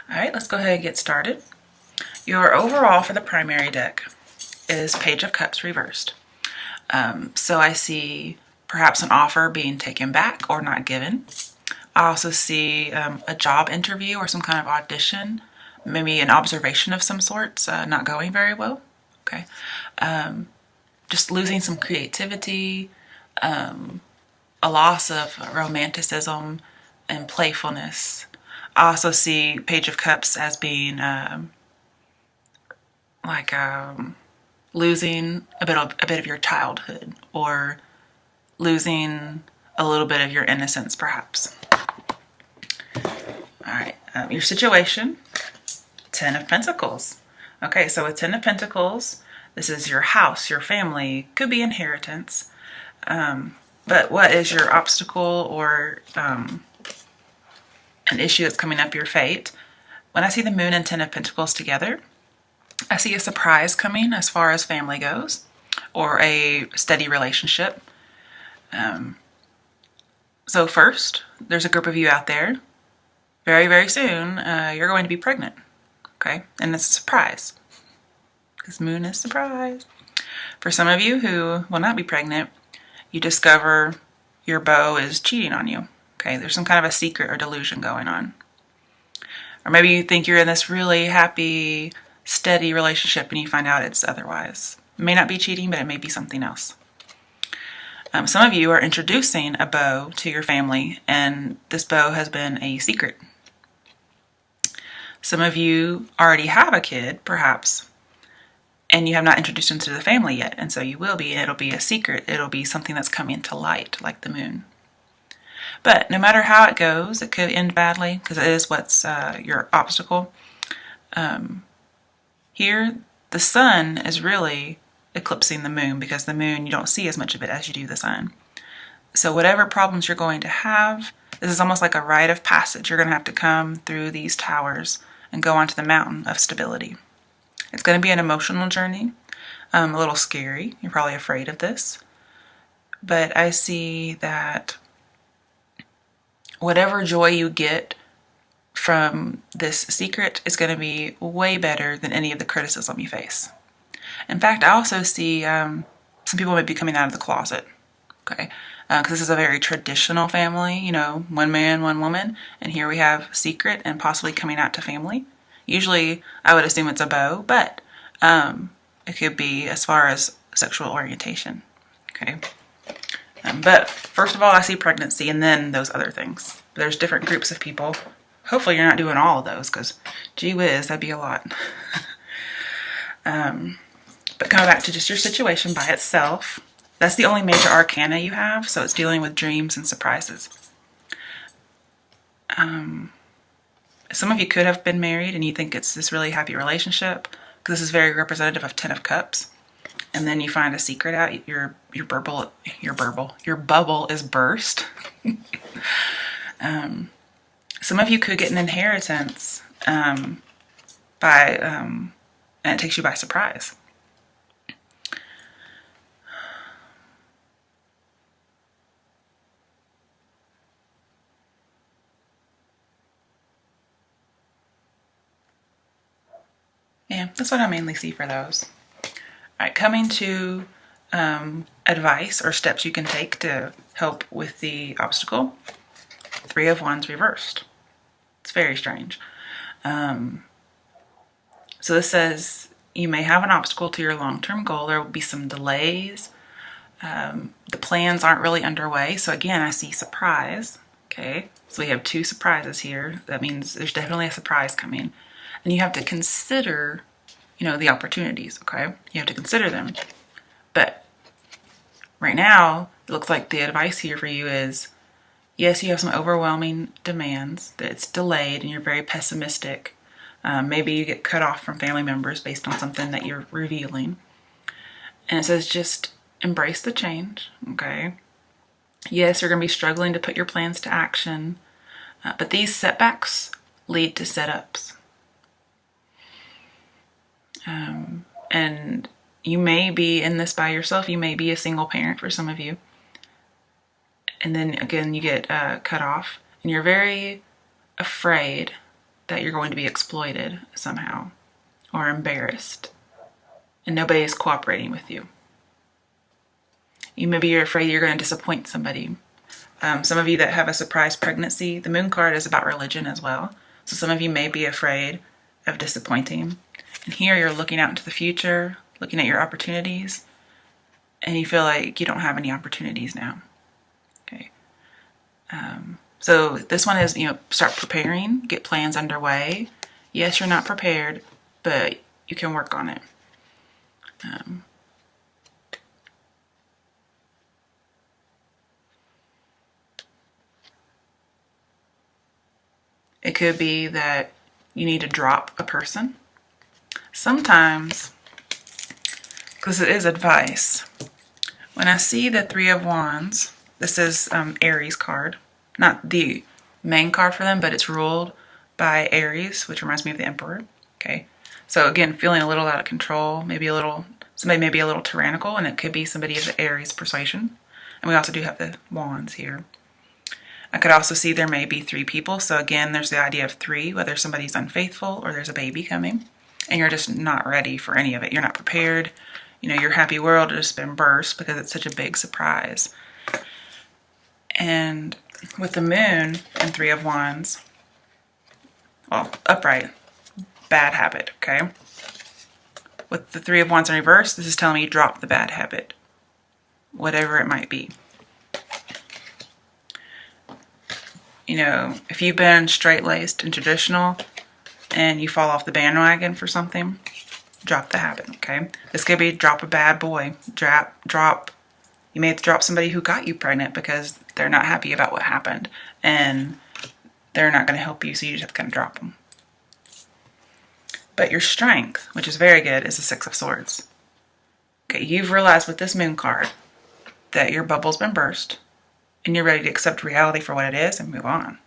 All right, let's go ahead and get started. Your overall for the primary deck is Page of Cups reversed. So I see perhaps an offer being taken back or not given. I also see a job interview or some kind of audition, maybe an observation of some sorts, not going very well. Okay. Just losing some creativity, a loss of romanticism and playfulness. I also see Page of Cups as being like losing a bit of your childhood, or losing a little bit of your innocence, perhaps. All right, your situation, Ten of Pentacles. Okay, so with Ten of Pentacles, this is your house, your family, could be inheritance. But what is your obstacle or an issue that's coming up your fate? When I see the Moon and Ten of Pentacles together, I see a surprise coming as far as family goes, or a steady relationship. So first, there's a group of you out there. Very, very soon, you're going to be pregnant. Okay, and it's a surprise, because Moon is surprise. For some of you who will not be pregnant, you discover your beau is cheating on you. Okay, there's some kind of a secret or delusion going on. Or maybe you think you're in this really happy, steady relationship and you find out it's otherwise. It may not be cheating, but it may be something else. Some of you are introducing a beau to your family, and this beau has been a secret. Some of you already have a kid, perhaps, and you have not introduced him to the family yet, and so you will be, and it'll be a secret. It'll be something that's coming to light, like the Moon. But no matter how it goes, it could end badly, because it is what's your obstacle. Here, the sun is really eclipsing the Moon, because the Moon, you don't see as much of it as you do the sun. So whatever problems you're going to have, this is almost like a rite of passage. You're going to have to come through these towers and go onto the mountain of stability. It's going to be an emotional journey, a little scary. You're probably afraid of this. But I see that whatever joy you get from this secret is going to be way better than any of the criticism you face. In fact, I also see some people may be coming out of the closet. Okay, because this is a very traditional family, you know, one man, one woman, and here we have secret and possibly coming out to family. Usually, I would assume it's a beau, but it could be as far as sexual orientation. Okay, but first of all, I see pregnancy, and then those other things. There's different groups of people. Hopefully, you're not doing all of those, because gee whiz, that'd be a lot. But coming back to just your situation by itself, that's the only major arcana you have, so it's dealing with dreams and surprises. Some of you could have been married and you think it's this really happy relationship, because this is very representative of Ten of Cups. And then you find a secret out, your bubble is burst. Some of you could get an inheritance and it takes you by surprise. Yeah, that's what I mainly see for those. All right, coming to advice or steps you can take to help with the obstacle. Three of Wands reversed. It's very strange. So this says you may have an obstacle to your long-term goal. There will be some delays. The plans aren't really underway. So again, I see surprise. Okay, so we have two surprises here. That means there's definitely a surprise coming. And you have to consider, you know, the opportunities, okay? You have to consider them. But right now, it looks like the advice here for you is, yes, you have some overwhelming demands, that it's delayed and you're very pessimistic. Maybe you get cut off from family members based on something that you're revealing. And it says just embrace the change, okay? Yes, you're going to be struggling to put your plans to action, but these setbacks lead to setups. And you may be in this by yourself. You may be a single parent for some of you. And then again, you get cut off and you're very afraid that you're going to be exploited somehow or embarrassed and nobody is cooperating with you. Maybe you're afraid you're going to disappoint somebody. Some of you that have a surprise pregnancy, the moon card is about religion as well. So some of you may be afraid of disappointing. And here you're looking out into the future, looking at your opportunities, and you feel like you don't have any opportunities now. Okay. So this one is, start preparing, get plans underway. Yes, you're not prepared, but you can work on it. It could be that you need to drop a person. Sometimes, because it is advice, when I see the Three of Wands, this is Aries card. Not the main card for them, but it's ruled by Aries, which reminds me of the Emperor. Okay, so again, feeling a little out of control, somebody may be a little tyrannical, and it could be somebody of the Aries persuasion. And we also do have the Wands here. I could also see there may be 3 people. So again, there's the idea of 3, whether somebody's unfaithful or there's a baby coming and you're just not ready for any of it. You're not prepared. Your happy world has just been burst because it's such a big surprise. And with the moon and 3 of Wands, well, upright, bad habit, okay? With the 3 of Wands in reverse, this is telling me drop the bad habit, whatever it might be. If you've been straight-laced and traditional and you fall off the bandwagon for something, drop the habit, okay? This could be drop a bad boy. You may have to drop somebody who got you pregnant because they're not happy about what happened and they're not going to help you, so you just have to kind of drop them. But your strength, which is very good, is the 6 of Swords. Okay, you've realized with this moon card that your bubble's been burst and you're ready to accept reality for what it is and move on.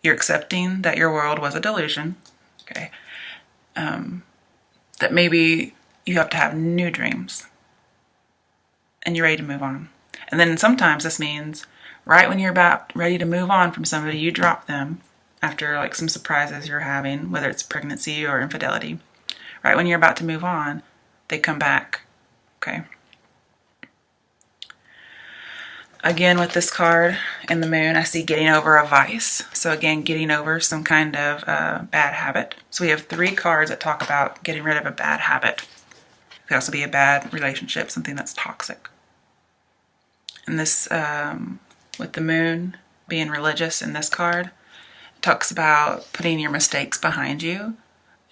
You're accepting that your world was a delusion, okay? That maybe you have to have new dreams and you're ready to move on. And then sometimes this means right when you're about ready to move on from somebody, you drop them after like some surprises you're having, whether it's pregnancy or infidelity. Right when you're about to move on, they come back, okay? Again, with this card and the moon, I see getting over a vice. So again, getting over some kind of bad habit. So we have 3 cards that talk about getting rid of a bad habit. It could also be a bad relationship, something that's toxic. And this, with the moon being religious in this card, it talks about putting your mistakes behind you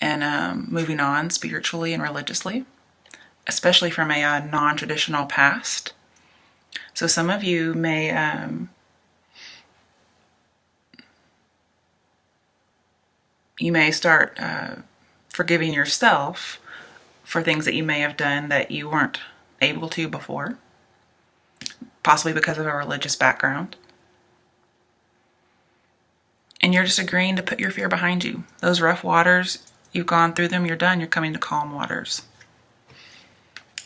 and moving on spiritually and religiously, especially from a non-traditional past. So some of you may start forgiving yourself for things that you may have done that you weren't able to before, possibly because of a religious background. And you're just agreeing to put your fear behind you. Those rough waters, you've gone through them, you're done, you're coming to calm waters.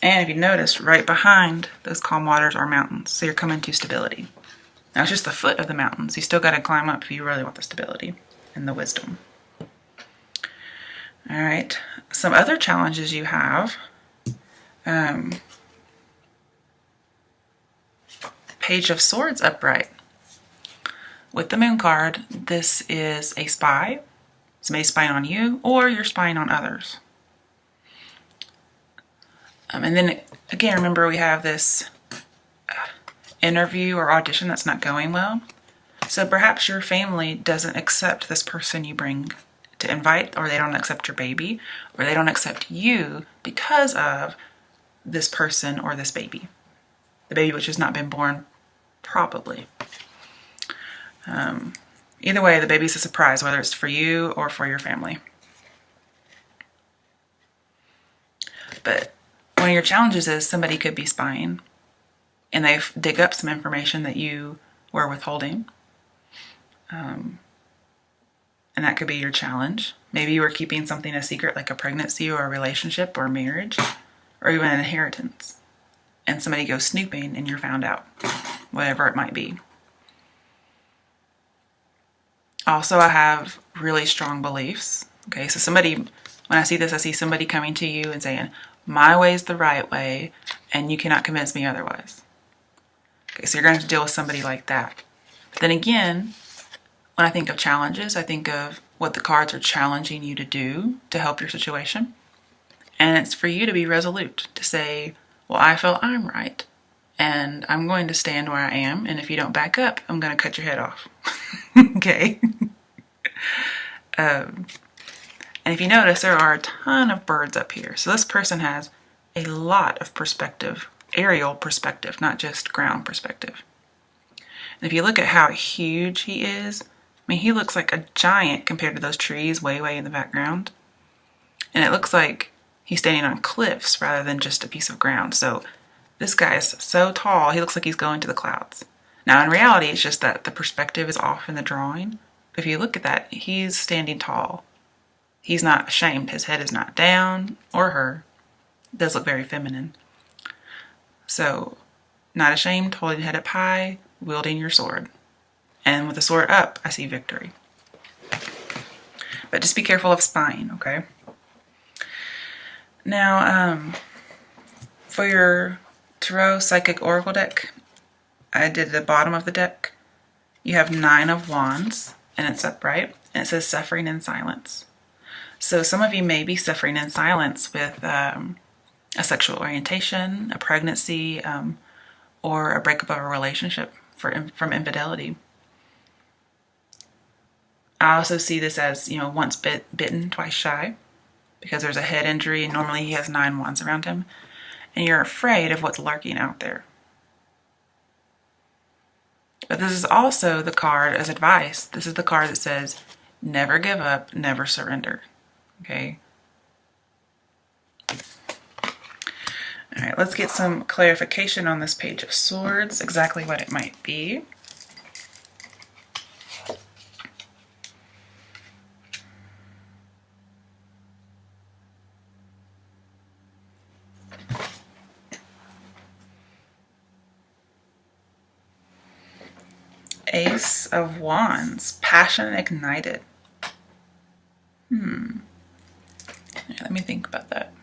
And if you notice, right behind those calm waters are mountains. So you're coming to stability. Now it's just the foot of the mountains. You still got to climb up if you really want the stability and the wisdom. All right. Some other challenges you have. Page of Swords upright. With the moon card, this is a spy. Somebody's spying on you or you're spying on others. And then, again, remember we have this interview or audition that's not going well. So perhaps your family doesn't accept this person you bring to invite, or they don't accept your baby, or they don't accept you because of this person or this baby. The baby which has not been born, probably. Either way, the baby's a surprise, whether it's for you or for your family. But one of your challenges is somebody could be spying and they dig up some information that you were withholding. And that could be your challenge. Maybe you were keeping something a secret, like a pregnancy or a relationship or marriage or even an inheritance. And somebody goes snooping and you're found out, whatever it might be. Also, I have really strong beliefs. Okay, so somebody, when I see this, I see somebody coming to you and saying, my way is the right way, and you cannot convince me otherwise. Okay, so you're going to have to deal with somebody like that. But then again, when I think of challenges, I think of what the cards are challenging you to do to help your situation. And it's for you to be resolute, to say, well, I feel I'm right, and I'm going to stand where I am, and if you don't back up, I'm going to cut your head off. Okay? And if you notice, there are a ton of birds up here. So this person has a lot of perspective, aerial perspective, not just ground perspective. And if you look at how huge he is, I mean, he looks like a giant compared to those trees way, way in the background. And it looks like he's standing on cliffs rather than just a piece of ground. So this guy is so tall, he looks like he's going to the clouds. Now, in reality, it's just that the perspective is off in the drawing. But if you look at that, he's standing tall. He's not ashamed. His head is not down, or her. It does look very feminine. So, not ashamed, holding head up high, wielding your sword. And with the sword up, I see victory. But just be careful of spying, okay? Now, for your Tarot Psychic Oracle deck, I did the bottom of the deck. You have 9 of Wands, and it's upright, and it says suffering in silence. So some of you may be suffering in silence with a sexual orientation, a pregnancy, or a breakup of a relationship from infidelity. I also see this as, once bitten, twice shy, because there's a head injury, and normally he has 9 wands around him, and you're afraid of what's lurking out there. But this is also the card as advice. This is the card that says, never give up, never surrender. Okay? All right, let's get some clarification on this Page of Swords, exactly what it might be. Ace of Wands, passion ignited. Right, let me think about that.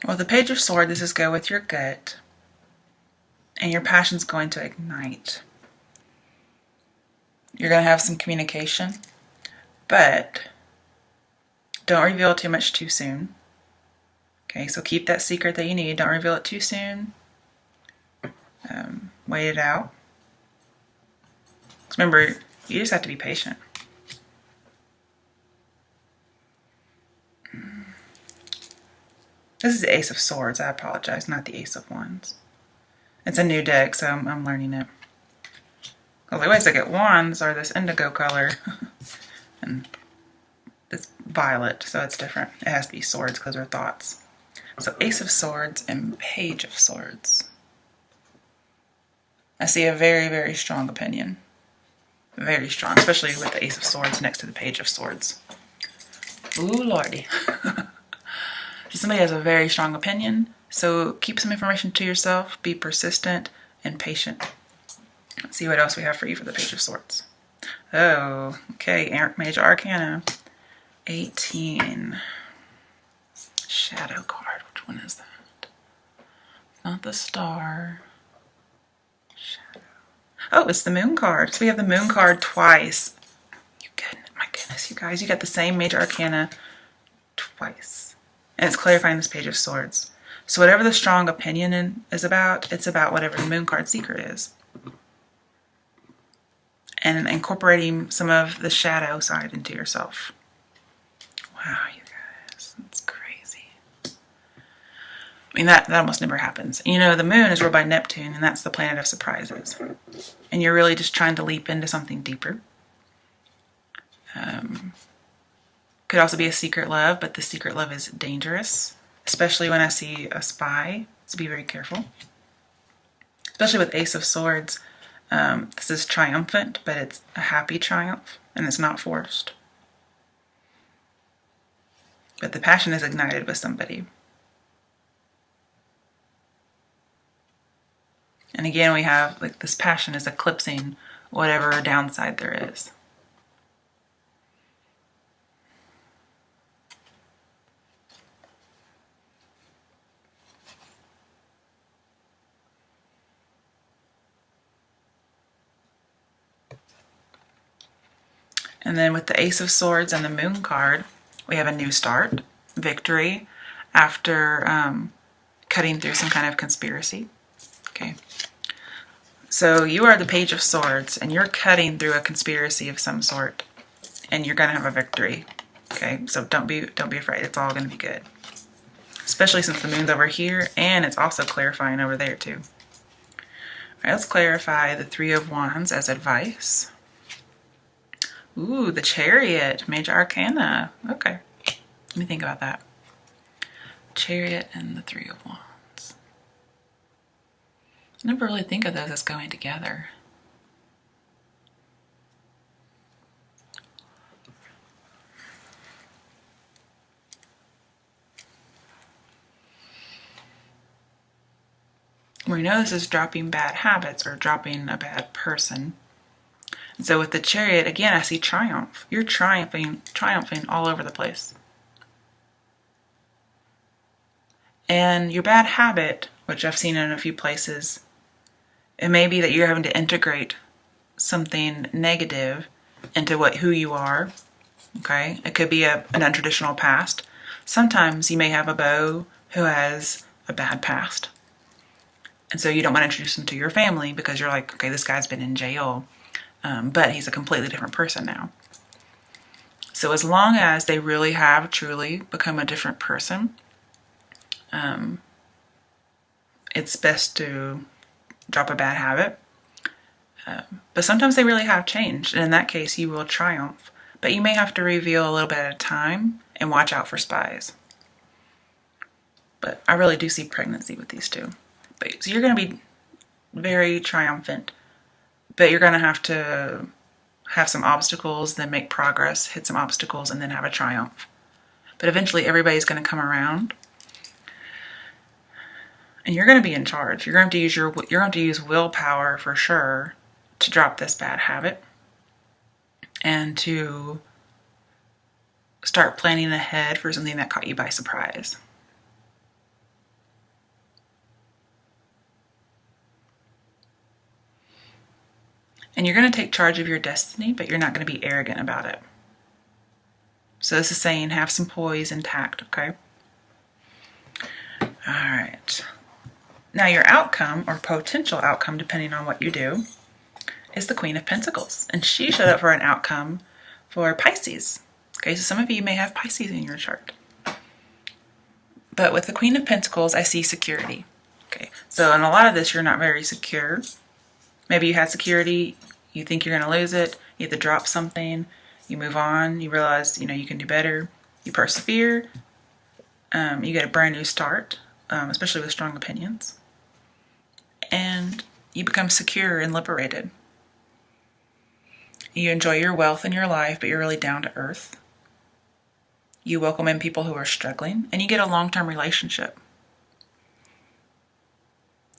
Well, the Page of Swords, this is go with your gut, and your passion's going to ignite. You're going to have some communication, but don't reveal too much too soon. Okay, so keep that secret that you need. Don't reveal it too soon. Wait it out. Remember, you just have to be patient. This is the Ace of Swords. I apologize, not the Ace of Wands. It's a new deck, so I'm learning it. Well, the ways I get wands are this indigo color and this violet, so it's different. It has to be swords because they're thoughts. So Ace of Swords and Page of Swords. I see a very, very strong opinion. Very strong, especially with the Ace of Swords next to the Page of Swords. Ooh, lordy. Somebody has a very strong opinion, so keep some information to yourself, be persistent and patient. Let's see what else we have for you for the Page of Swords. Oh, okay, Major Arcana. 18. Shadow card, which one is that? Not the Star. Shadow. Oh, it's the Moon card. So we have the Moon card twice. My goodness, you guys, you got the same Major Arcana twice. And it's clarifying this Page of Swords. So whatever the strong opinion is about, it's about whatever the Moon card secret is. And incorporating some of the shadow side into yourself. Wow, you guys, that's crazy. I mean, that almost never happens. You know, the moon is ruled by Neptune, and that's the planet of surprises. And you're really just trying to leap into something deeper. Could also be a secret love, but the secret love is dangerous, especially when I see a spy, so be very careful. Especially with Ace of Swords, this is triumphant, but it's a happy triumph, and it's not forced. But the passion is ignited with somebody. And again, we have like this passion is eclipsing whatever downside there is. And then with the Ace of Swords and the Moon card, we have a new start, victory, after cutting through some kind of conspiracy. Okay. So you are the Page of Swords, and you're cutting through a conspiracy of some sort, and you're going to have a victory. Okay, so don't be afraid. It's all going to be good. Especially since the moon's over here, and it's also clarifying over there too. All right, let's clarify the Three of Wands as advice. Ooh, the Chariot, Major Arcana. Okay, let me think about that. Chariot and the Three of Wands. I never really think of those as going together. We know this is dropping bad habits or dropping a bad person. And so with the Chariot, again, I see triumph. You're triumphing all over the place. And your bad habit, which I've seen in a few places, it may be that you're having to integrate something negative into who you are. Okay? It could be an untraditional past. Sometimes you may have a beau who has a bad past. And so you don't want to introduce him to your family because you're like, okay, this guy's been in jail, but he's a completely different person now. So as long as they really have truly become a different person, it's best to drop a bad habit. But sometimes they really have changed, and in that case, you will triumph. But you may have to reveal a little bit at a time and watch out for spies. But I really do see pregnancy with these two. So you're going to be very triumphant, but you're going to have some obstacles, then make progress, hit some obstacles, and then have a triumph. But eventually everybody's going to come around, and you're going to be in charge. You're going to use willpower for sure to drop this bad habit and to start planning ahead for something that caught you by surprise. And you're going to take charge of your destiny, but you're not going to be arrogant about it. So this is saying have some poise and tact, okay? All right. Now your outcome, or potential outcome, depending on what you do, is the Queen of Pentacles. And she showed up for an outcome for Pisces. Okay, so some of you may have Pisces in your chart. But with the Queen of Pentacles, I see security. Okay, so in a lot of this, you're not very secure. Maybe you had security, you think you're going to lose it, you have to drop something, you move on, you realize, you can do better, you persevere, you get a brand new start, especially with strong opinions, and you become secure and liberated. You enjoy your wealth in your life, but you're really down to earth. You welcome in people who are struggling, and you get a long-term relationship.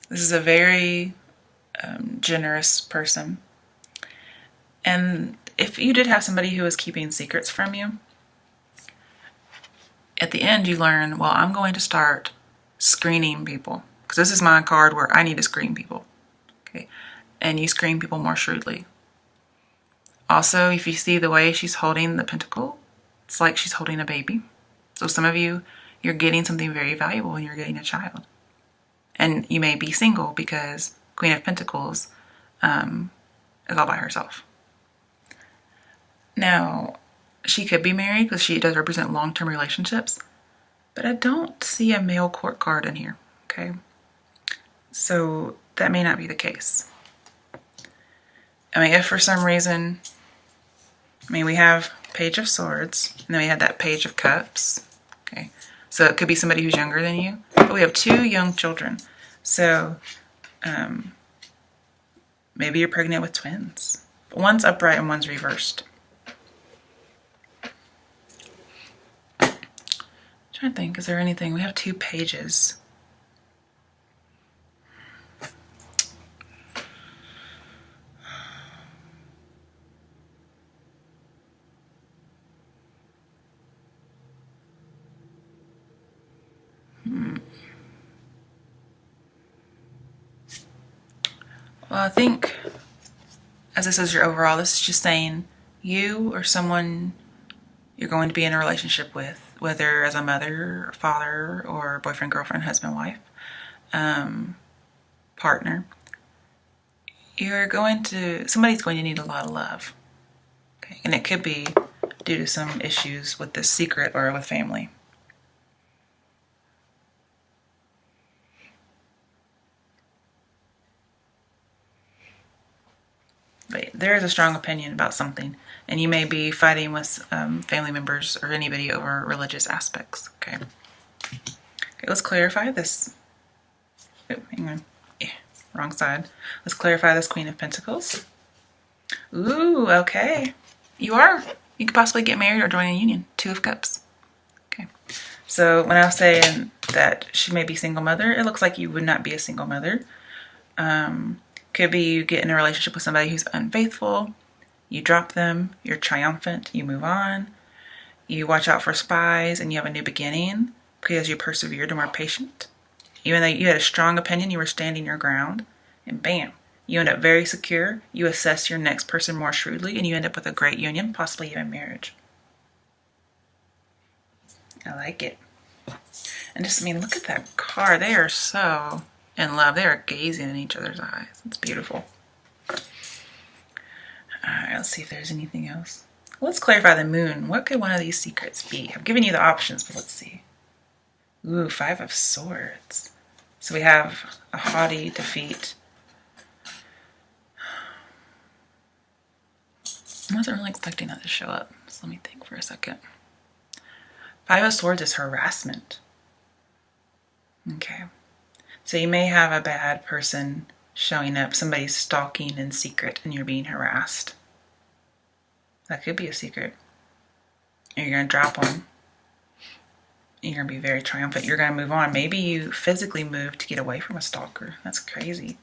This is a very generous person. And if you did have somebody who was keeping secrets from you, at the end you learn, well, I'm going to start screening people. Because this is my card where I need to screen people. Okay, and you screen people more shrewdly. Also, if you see the way she's holding the pentacle, it's like she's holding a baby. So some of you, you're getting something very valuable when you're getting a child. And you may be single because Queen of Pentacles is all by herself. Now, she could be married because she does represent long-term relationships, but I don't see a male court card in here, okay? So that may not be the case. I mean, if for some reason, we have Page of Swords, and then we had that Page of Cups, okay? So it could be somebody who's younger than you, but we have two young children. So maybe you're pregnant with twins. But one's upright and one's reversed. I'm trying to think, is there anything? We have two pages. Well, I think, as this is your overall, this is just saying you or someone you're going to be in a relationship with, whether as a mother, or father, or boyfriend, girlfriend, husband, wife, partner, somebody's going to need a lot of love. Okay, and it could be due to some issues with this secret or with family. But there is a strong opinion about something, and you may be fighting with family members or anybody over religious aspects. Okay, let's clarify this. Oh, hang on. Yeah, wrong side. Let's clarify this Queen of Pentacles. Ooh, okay. You could possibly get married or join a union. Two of Cups. Okay. So when I was saying that she may be single mother, it looks like you would not be a single mother. Could be you get in a relationship with somebody who's unfaithful. You drop them. You're triumphant. You move on. You watch out for spies and you have a new beginning because you persevered and were patient. Even though you had a strong opinion, you were standing your ground. And bam, you end up very secure. You assess your next person more shrewdly and you end up with a great union, possibly even marriage. I like it. And just, look at that card. They are so in love. They are gazing in each other's eyes. It's beautiful. Alright, let's see if there's anything else. Let's clarify the moon. What could one of these secrets be? I've given you the options, but let's see. Ooh, 5 of Swords. So we have a haughty defeat. I wasn't really expecting that to show up. So let me think for a second. 5 of Swords is harassment. Okay. So you may have a bad person showing up. Somebody's stalking in secret and you're being harassed. That could be a secret. And you're going to drop them. You're going to be very triumphant. You're going to move on. Maybe you physically move to get away from a stalker. That's crazy.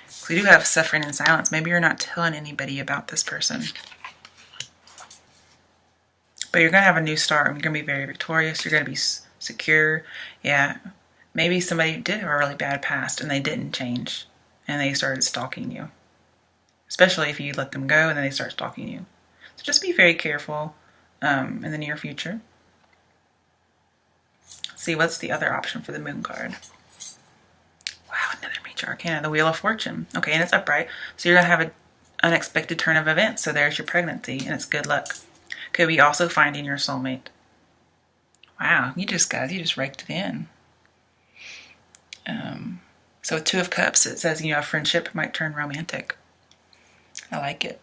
So we do have suffering in silence. Maybe you're not telling anybody about this person. But you're going to have a new start. You're going to be very victorious. You're going to be secure. Yeah. Maybe somebody did have a really bad past and they didn't change. And they started stalking you. Especially if you let them go and then they start stalking you. So just be very careful in the near future. Let's see, what's the other option for the moon card? Wow, another major arcana, the Wheel of Fortune. Okay, and it's upright. So you're going to have an unexpected turn of events. So there's your pregnancy and it's good luck. Could be also finding your soulmate. Wow, you just raked it in. So 2 of Cups, it says, a friendship might turn romantic. I like it.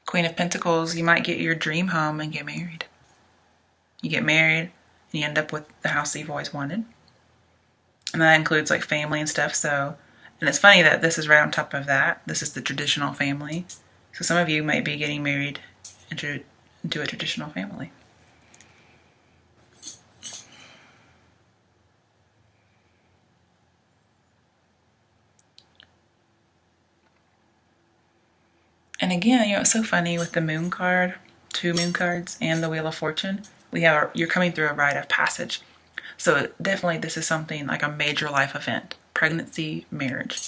Queen of Pentacles, you might get your dream home and get married. You get married and you end up with the house that you've always wanted. And that includes like family and stuff. So, and it's funny that this is right on top of that. This is the traditional family. So some of you might be getting married into a traditional family. And again, it's so funny with the moon card, 2 moon cards, and the Wheel of Fortune. You're coming through a rite of passage. So definitely this is something like a major life event. Pregnancy, marriage.